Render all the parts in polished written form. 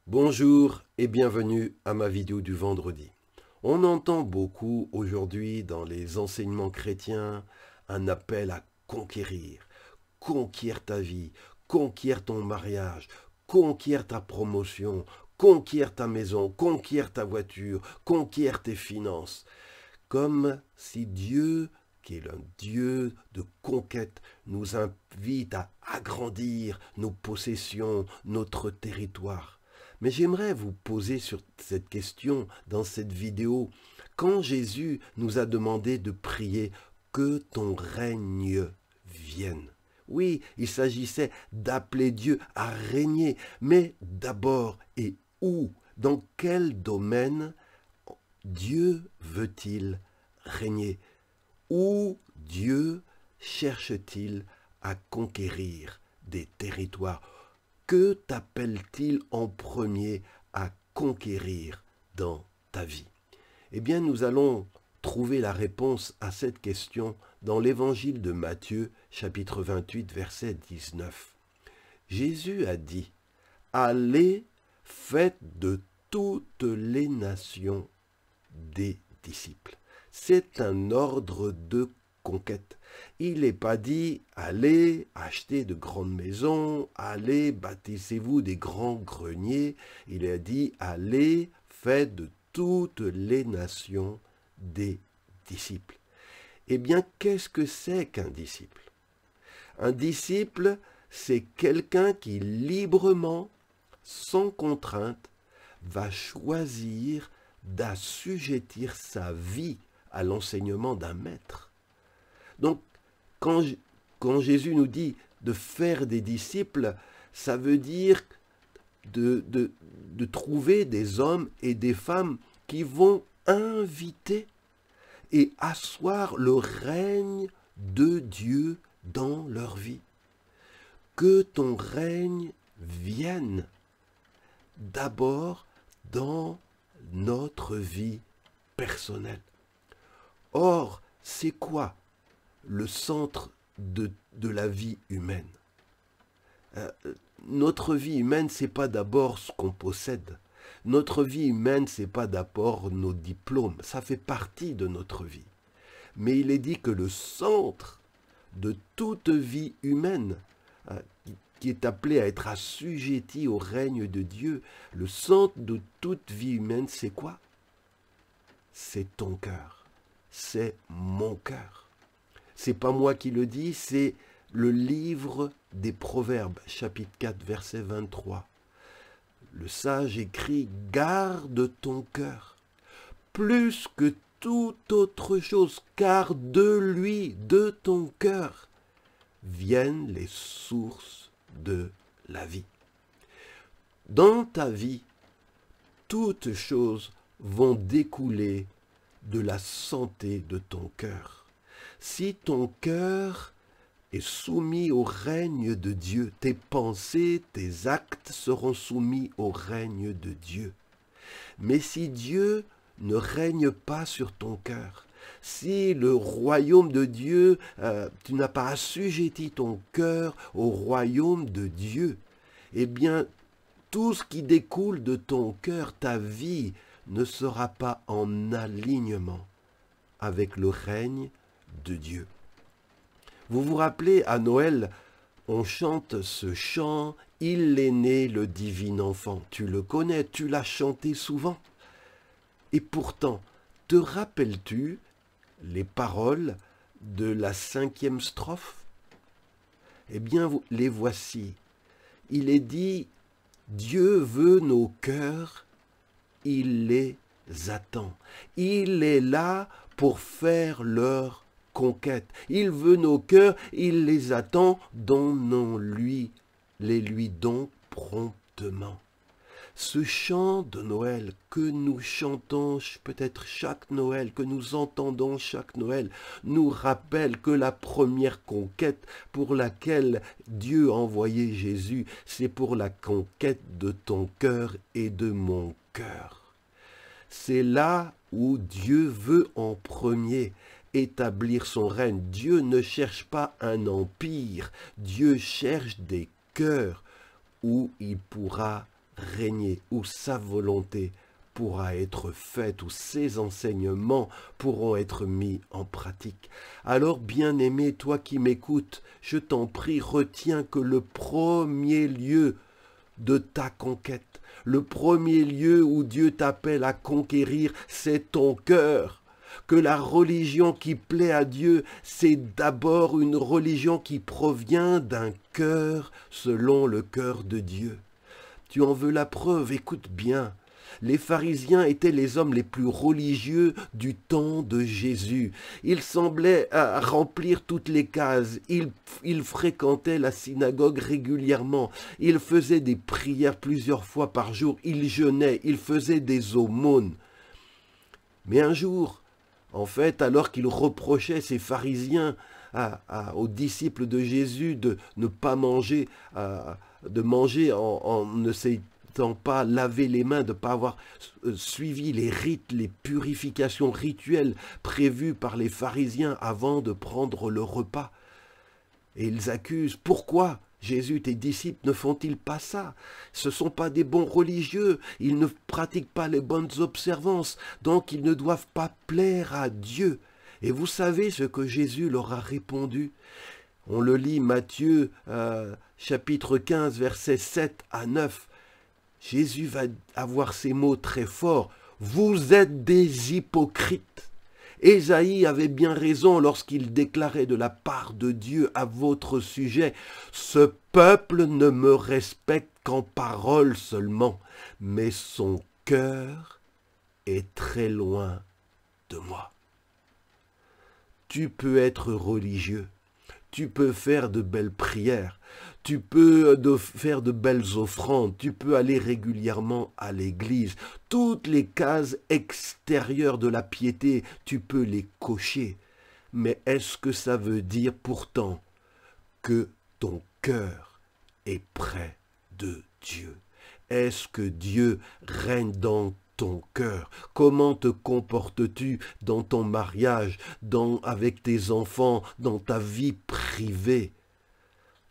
Bonjour et bienvenue à ma vidéo du vendredi. On entend beaucoup aujourd'hui dans les enseignements chrétiens un appel à conquérir. Conquiert ta vie, conquiert ton mariage, conquiert ta promotion, conquiert ta maison, conquiert ta voiture, conquiert tes finances. Comme si Dieu, qui est un Dieu de conquête, nous invite à agrandir nos possessions, notre territoire. Mais j'aimerais vous poser sur cette question dans cette vidéo. Quand Jésus nous a demandé de prier que ton règne vienne. Oui, il s'agissait d'appeler Dieu à régner, mais d'abord et où, dans quel domaine Dieu veut-il régner? Où Dieu cherche-t-il à conquérir des territoires? Que t'appelle-t-il en premier à conquérir dans ta vie? Eh bien, nous allons trouver la réponse à cette question dans l'évangile de Matthieu, chapitre 28, verset 19. Jésus a dit, « Allez, faites de toutes les nations des disciples. » C'est un ordre de conquête. Il n'est pas dit « Allez acheter de grandes maisons, allez bâtissez-vous des grands greniers ». Il est dit « Allez, faites de toutes les nations des disciples ». Eh bien, qu'est-ce que c'est qu'un disciple? Un disciple, c'est quelqu'un qui librement, sans contrainte, va choisir d'assujettir sa vie à l'enseignement d'un maître. Donc, quand Jésus nous dit de faire des disciples, ça veut dire de trouver des hommes et des femmes qui vont inviter et asseoir le règne de Dieu dans leur vie. Que ton règne vienne d'abord dans notre vie personnelle. Or, c'est quoi le centre de la vie humaine? Notre vie humaine, c'est pas d'abord ce qu'on possède. Notre vie humaine, c'est pas d'abord nos diplômes. Ça fait partie de notre vie. Mais il est dit que le centre de toute vie humaine, qui est appelé à être assujetti au règne de Dieu, le centre de toute vie humaine, c'est quoi? C'est ton cœur. C'est mon cœur. C'est pas moi qui le dis, c'est le livre des Proverbes, chapitre 4, verset 23. Le sage écrit « Garde ton cœur, plus que toute autre chose, car de lui, de ton cœur, viennent les sources de la vie. » Dans ta vie, toutes choses vont découler de la santé de ton cœur. Si ton cœur est soumis au règne de Dieu, tes pensées, tes actes seront soumis au règne de Dieu. Mais si Dieu ne règne pas sur ton cœur, si le royaume de Dieu, tu n'as pas assujetti ton cœur au royaume de Dieu, eh bien, tout ce qui découle de ton cœur, ta vie, ne sera pas en alignement avec le règne de Dieu. Vous vous rappelez, à Noël, on chante ce chant « Il est né le divin enfant ». Tu le connais, tu l'as chanté souvent. Et pourtant, te rappelles-tu les paroles de la 5e strophe? Eh bien, les voici. Il est dit « Dieu veut nos cœurs, il les attend. Il est là pour faire leur conquête. Il veut nos cœurs, il les attend, donnons-lui, les lui donc promptement. » Ce chant de Noël que nous chantons peut-être chaque Noël, que nous entendons chaque Noël, nous rappelle que la première conquête pour laquelle Dieu a envoyé Jésus, c'est pour la conquête de ton cœur et de mon cœur. C'est là où Dieu veut en premier établir son règne. Dieu ne cherche pas un empire, Dieu cherche des cœurs où il pourra régner, où sa volonté pourra être faite, où ses enseignements pourront être mis en pratique. Alors, bien-aimé, toi qui m'écoutes, je t'en prie, retiens que le premier lieu de ta conquête, le premier lieu où Dieu t'appelle à conquérir, c'est ton cœur. Que la religion qui plaît à Dieu, c'est d'abord une religion qui provient d'un cœur selon le cœur de Dieu. Tu en veux la preuve, écoute bien. Les pharisiens étaient les hommes les plus religieux du temps de Jésus. Ils semblaient remplir toutes les cases. Ils fréquentaient la synagogue régulièrement. Ils faisaient des prières plusieurs fois par jour. Ils jeûnaient. Ils faisaient des aumônes. Mais un jour, en fait, alors qu'ils reprochaient ces pharisiens aux disciples de Jésus de ne pas manger, de manger en ne s'étant pas lavé les mains, de ne pas avoir suivi les rites, les purifications rituelles prévues par les pharisiens avant de prendre le repas. Et ils accusent, pourquoi Jésus, tes disciples ne font-ils pas ça? Ce ne sont pas des bons religieux, ils ne pratiquent pas les bonnes observances, donc ils ne doivent pas plaire à Dieu. Et vous savez ce que Jésus leur a répondu? On le lit Matthieu chapitre 15, versets 7 à 9. Jésus va avoir ces mots très forts. Vous êtes des hypocrites. Ésaïe avait bien raison lorsqu'il déclarait de la part de Dieu à votre sujet, « Ce peuple ne me respecte qu'en parole seulement, mais son cœur est très loin de moi. » Tu peux être religieux, tu peux faire de belles prières, tu peux faire de belles offrandes, tu peux aller régulièrement à l'église. Toutes les cases extérieures de la piété, tu peux les cocher. Mais est-ce que ça veut dire pourtant que ton cœur est près de Dieu? Est-ce que Dieu règne dans ton cœur? Comment te comportes-tu dans ton mariage, avec tes enfants, dans ta vie privée?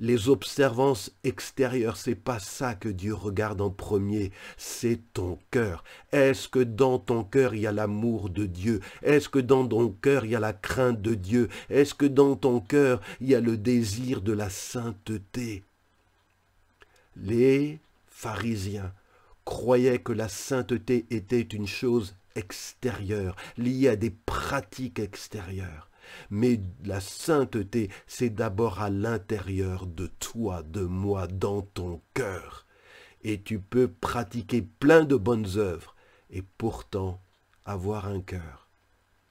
Les observances extérieures, c'est pas ça que Dieu regarde en premier, c'est ton cœur. Est-ce que dans ton cœur il y a l'amour de Dieu? Est-ce que dans ton cœur il y a la crainte de Dieu? Est-ce que dans ton cœur il y a le désir de la sainteté? Les pharisiens croyaient que la sainteté était une chose extérieure, liée à des pratiques extérieures. Mais la sainteté, c'est d'abord à l'intérieur de toi, de moi, dans ton cœur. Et tu peux pratiquer plein de bonnes œuvres et pourtant avoir un cœur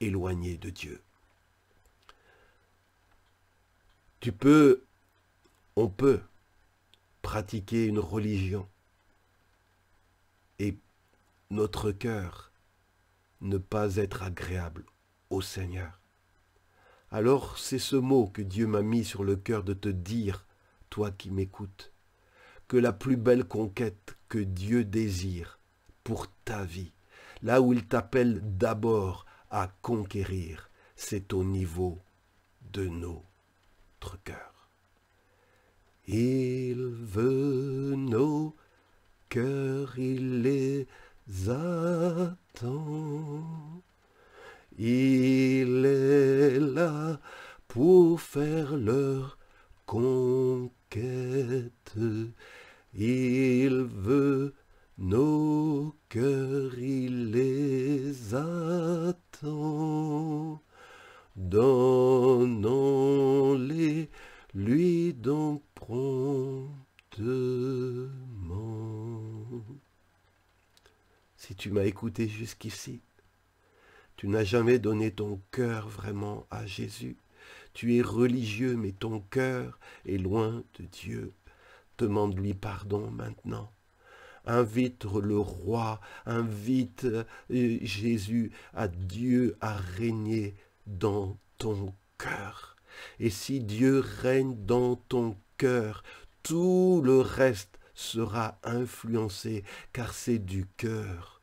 éloigné de Dieu. On peut pratiquer une religion et notre cœur ne pas être agréable au Seigneur. Alors c'est ce mot que Dieu m'a mis sur le cœur de te dire, toi qui m'écoutes, que la plus belle conquête que Dieu désire pour ta vie, là où il t'appelle d'abord à conquérir, c'est au niveau de notre cœur. Il veut nos cœurs, il les attend. Il est là pour faire leur conquête. Il veut nos cœurs, il les attend. Donnons-les lui donc promptement. Si tu m'as écouté jusqu'ici, tu n'as jamais donné ton cœur vraiment à Jésus. Tu es religieux, mais ton cœur est loin de Dieu. Demande-lui pardon maintenant. Invite le roi, invite Jésus à Dieu à régner dans ton cœur. Et si Dieu règne dans ton cœur, tout le reste sera influencé, car c'est du cœur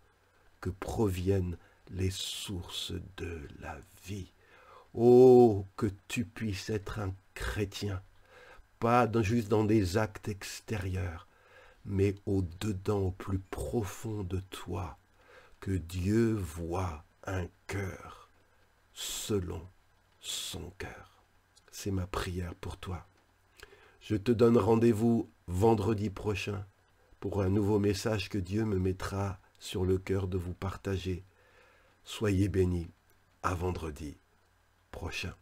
que proviennent les sources de la vie. Oh, que tu puisses être un chrétien, pas juste dans des actes extérieurs, mais au-dedans, au plus profond de toi, que Dieu voit un cœur selon son cœur. C'est ma prière pour toi. Je te donne rendez-vous vendredi prochain pour un nouveau message que Dieu me mettra sur le cœur de vous partager. Soyez bénis. À vendredi prochain.